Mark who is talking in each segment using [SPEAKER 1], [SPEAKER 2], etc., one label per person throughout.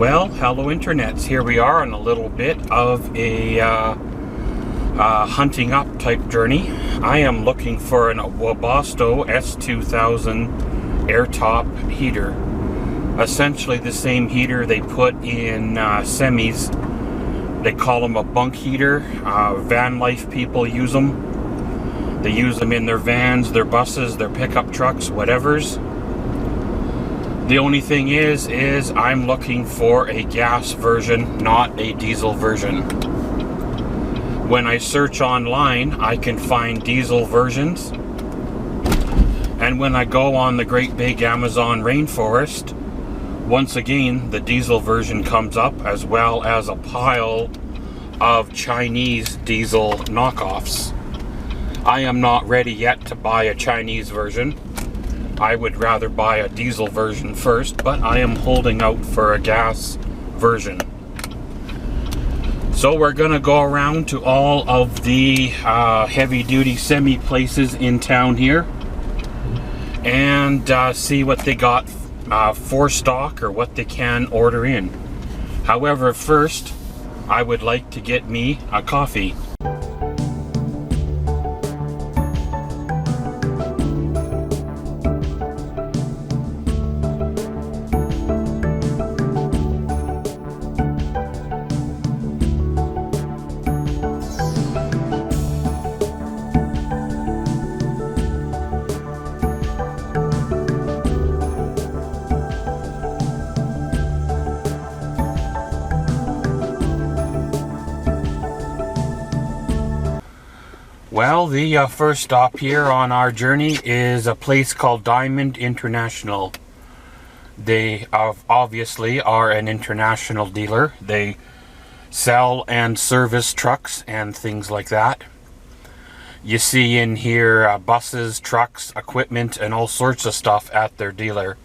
[SPEAKER 1] Well, hello internets. Here we are on a little bit of a hunting up type journey. I am looking for a Webasto S2000 airtop heater. Essentially the same heater they put in semis. They call them a bunk heater. Van life people use them. They use them in their vans, their buses, their pickup trucks, whatevers. The only thing is I'm looking for a gas version, not a diesel version. When I search online, I can find diesel versions. And when I go on the great big Amazon rainforest, once again, the diesel version comes up, as well as a pile of Chinese diesel knockoffs. I am not ready yet to buy a Chinese version. I would rather buy a diesel version first, but I am holding out for a gas version. So we're gonna go around to all of the heavy-duty semi places in town here and see what they got for stock or what they can order in. However, first I would like to get me a coffee. Well, the first stop here on our journey is a place called Diamond International. They obviously are an international dealer. They sell and service trucks and things like that. You see in here buses, trucks, equipment, and all sorts of stuff at their dealer.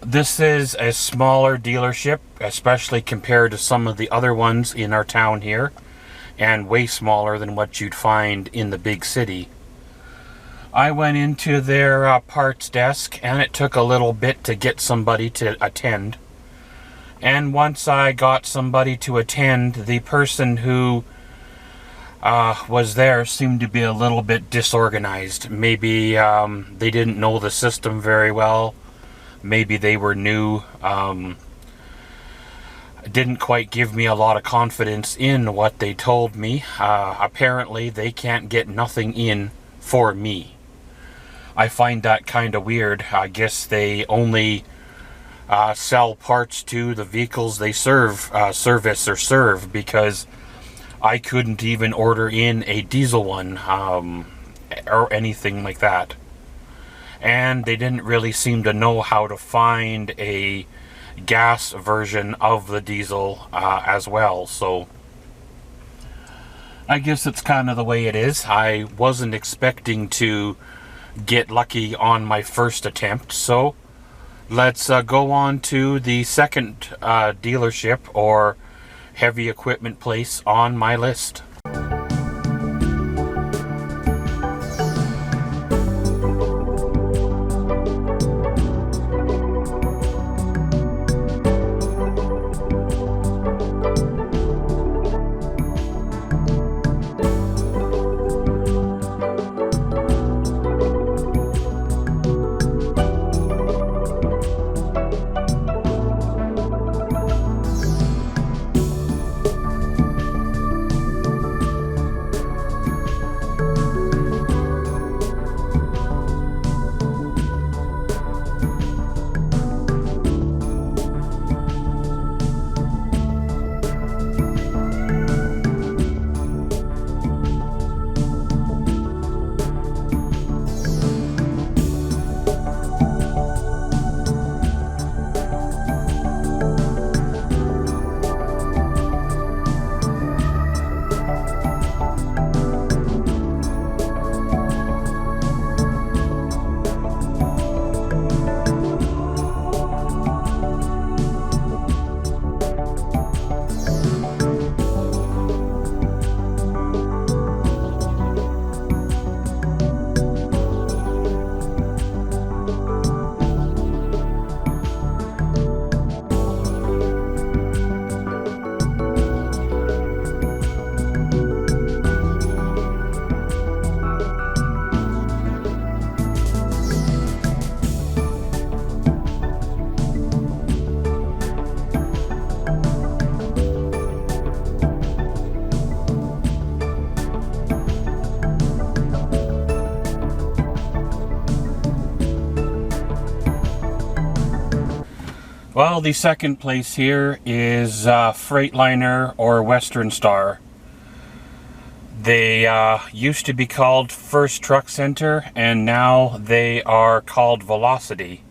[SPEAKER 1] This is a smaller dealership, especially compared to some of the other ones in our town here, and way smaller than what you'd find in the big city. I went into their parts desk, and it took a little bit to get somebody to attend. And once I got somebody to attend, the person who was there seemed to be a little bit disorganized. Maybe they didn't know the system very well. Maybe they were new. Didn't quite give me a lot of confidence in what they told me. Apparently they can't get nothing in for me. I find that kind of weird. I guess they only sell parts to the vehicles they service or serve, because I couldn't even order in a diesel one or anything like that. And they didn't really seem to know how to find a gas version of the diesel as well. So I guess it's kind of the way it is. I wasn't expecting to get lucky on my first attempt, so Let's go on to the second dealership or heavy equipment place on my list. Well, the second place here is Freightliner or Western Star. They used to be called First Truck Center, and now they are called Velocity.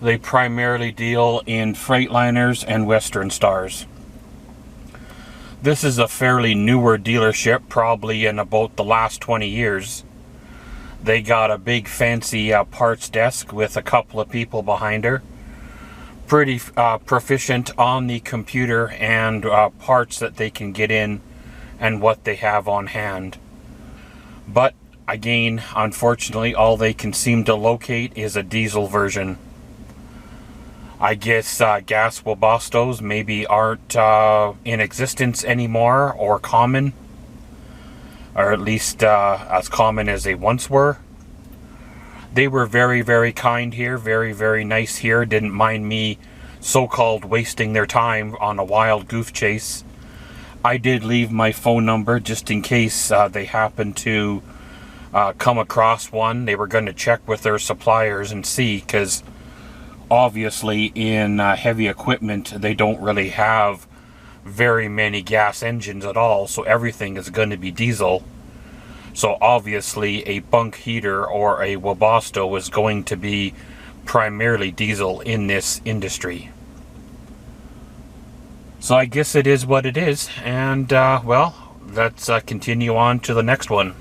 [SPEAKER 1] They primarily deal in Freightliners and Western Stars. This is a fairly newer dealership, probably in about the last 20 years. They got a big fancy parts desk with a couple of people behind her. Pretty proficient on the computer and parts that they can get in and what they have on hand. But again, unfortunately, all they can seem to locate is a diesel version. I guess gas Webastos maybe aren't in existence anymore or common, or at least as common as they once were. They were very, very kind here, very, very nice here. Didn't mind me so-called wasting their time on a wild goof chase. I did leave my phone number just in case they happened to come across one. They were going to check with their suppliers and see, because obviously in heavy equipment they don't really have very many gas engines at all, so everything is going to be diesel. So obviously a bunk heater or a Webasto is going to be primarily diesel in this industry. So I guess it is what it is, and well, let's continue on to the next one.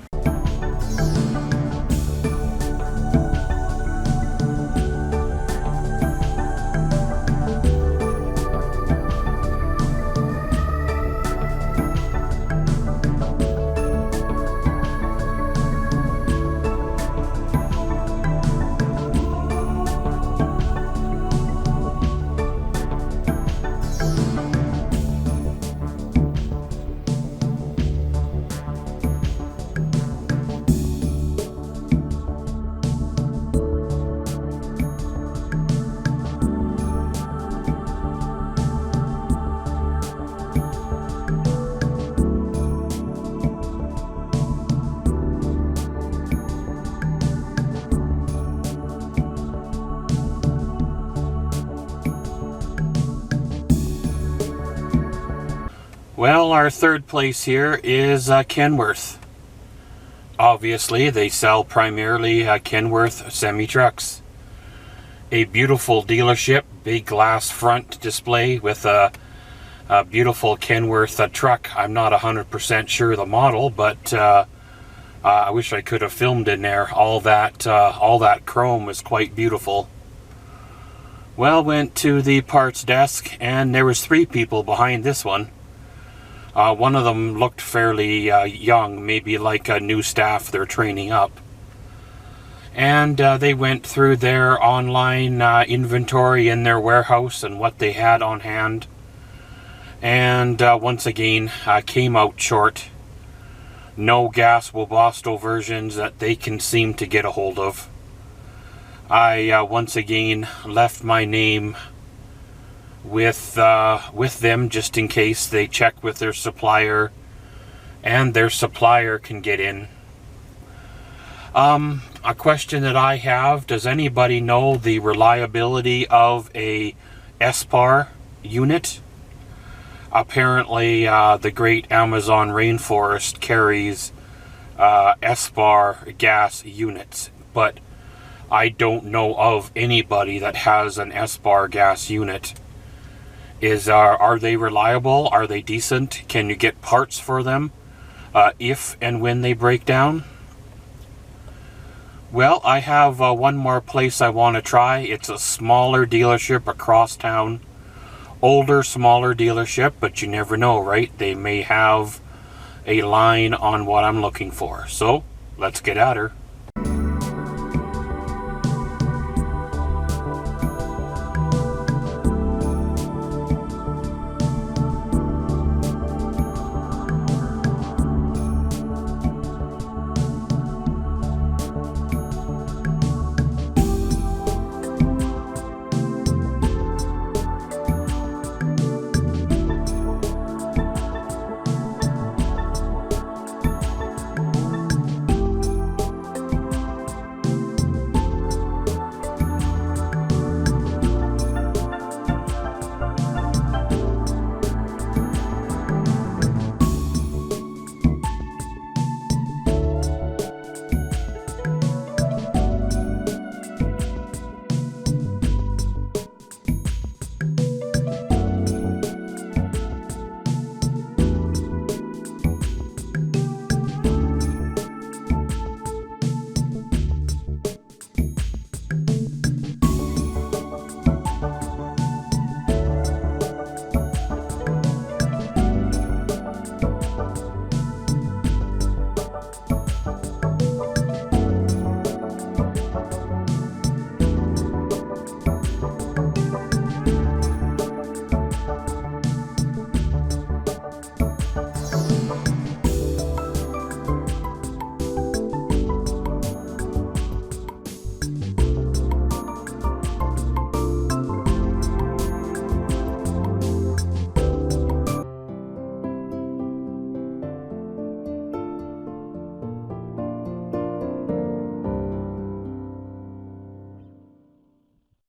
[SPEAKER 1] Well, our third place here is Kenworth. Obviously, they sell primarily Kenworth semi-trucks. A beautiful dealership, big glass front display with a beautiful Kenworth truck. I'm not 100% sure the model, but I wish I could have filmed in there. All that chrome is quite beautiful. Well, went to the parts desk, and there was 3 people behind this one. One of them looked fairly young, maybe like a new staff they're training up. And they went through their online inventory in their warehouse and what they had on hand. And once again, came out short. No gas Webasto versions that they can seem to get a hold of. I once again left my name with them just in case they check with their supplier and their supplier can get in. A question that I have, does anybody know the reliability of a SPAR unit? Apparently the Great Amazon Rainforest carries SPAR gas units, but I don't know of anybody that has an SPAR gas unit. Are they reliable? Are they decent? Can you get parts for them if and when they break down? Well, I have one more place I want to try. It's a smaller dealership across town. Older, smaller dealership, but you never know, right? They may have a line on what I'm looking for. So, let's get at her.